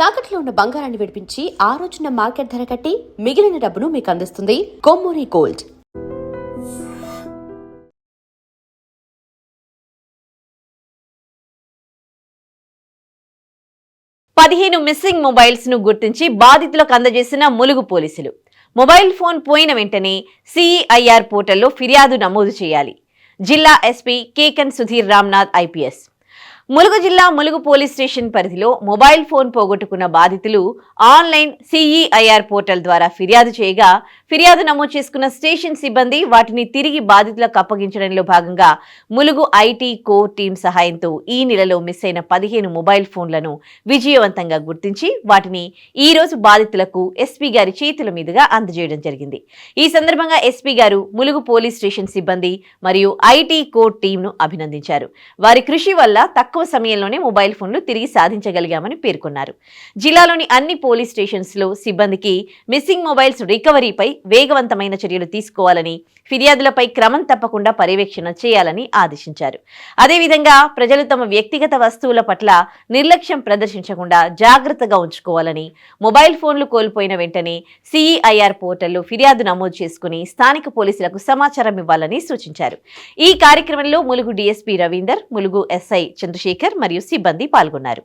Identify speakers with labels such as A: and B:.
A: తాకట్లో ఉన్న బంగారాన్ని విడిపించి ఆ రోజున మార్కెట్ ధర కట్టి మిగిలిన డబ్బును మీకు అందిస్తుంది కొమ్మూరి గోల్డ్.
B: మిస్సింగ్ మొబైల్స్ ను గుర్తించి బాధితులకు అందజేసిన ములుగు పోలీసులు. మొబైల్ ఫోన్ పోయిన వెంటనే సిఈఐఆర్ పోర్టల్లో ఫిర్యాదు నమోదు చేయాలి. జిల్లా ఎస్పీ కేకన్ సుధీర్ రామ్నాథ్ ఐపీఎస్. ములుగు జిల్లా ములుగు పోలీస్ స్టేషన్ పరిధిలో మొబైల్ ఫోన్ పోగొట్టుకున్న బాధితులు ఆన్లైన్ సిఈఐఆర్ పోర్టల్ ద్వారా ఫిర్యాదు చేయగా ఫిర్యాదు నమోదు చేసుకున్న స్టేషన్ సిబ్బంది వాటిని తిరిగి బాధితులకు అప్పగించడంలో భాగంగా ములుగు ఐటీ కోర్ టీం సహాయంతో ఈ నెలలో మిస్ అయిన 15 మొబైల్ ఫోన్లను విజయవంతంగా గుర్తించి వాటిని ఈ రోజు బాధితులకు ఎస్పీ గారి చేతుల మీదుగా అందజేయడం జరిగింది. ఈ సందర్భంగా ఎస్పీ గారు ములుగు పోలీస్ స్టేషన్ సిబ్బంది మరియు ఐటీ కోర్ టీంను అభినందించారు. వారి కృషి వల్ల తక్కువ సమయంలోనే మొబైల్ ఫోన్లు తిరిగి సాధించగలిగామని పేర్కొన్నారు. జిల్లాలోని అన్ని పోలీస్ స్టేషన్స్ లో సిబ్బందికి మిస్సింగ్ మొబైల్స్ రికవరీపై వేగవంతమైన చర్యలు తీసుకోవాలని, ఫిర్యాదులపై క్రమం తప్పకుండా పర్యవేక్షణ చేయాలని ఆదేశించారు. అదేవిధంగా ప్రజలు తమ వ్యక్తిగత వస్తువుల పట్ల నిర్లక్ష్యం ప్రదర్శించకుండా జాగ్రత్తగా ఉంచుకోవాలని, మొబైల్ ఫోన్లు కోల్పోయిన వెంటనే సిఈఐఆర్ పోర్టల్లో ఫిర్యాదు నమోదు చేసుకుని స్థానిక పోలీసులకు సమాచారం ఇవ్వాలని సూచించారు. ఈ కార్యక్రమంలో ములుగు డీఎస్పీ రవీందర్, ములుగు ఎస్ఐ చంద్రశేఖర్ మరియు సిబ్బంది పాల్గొన్నారు.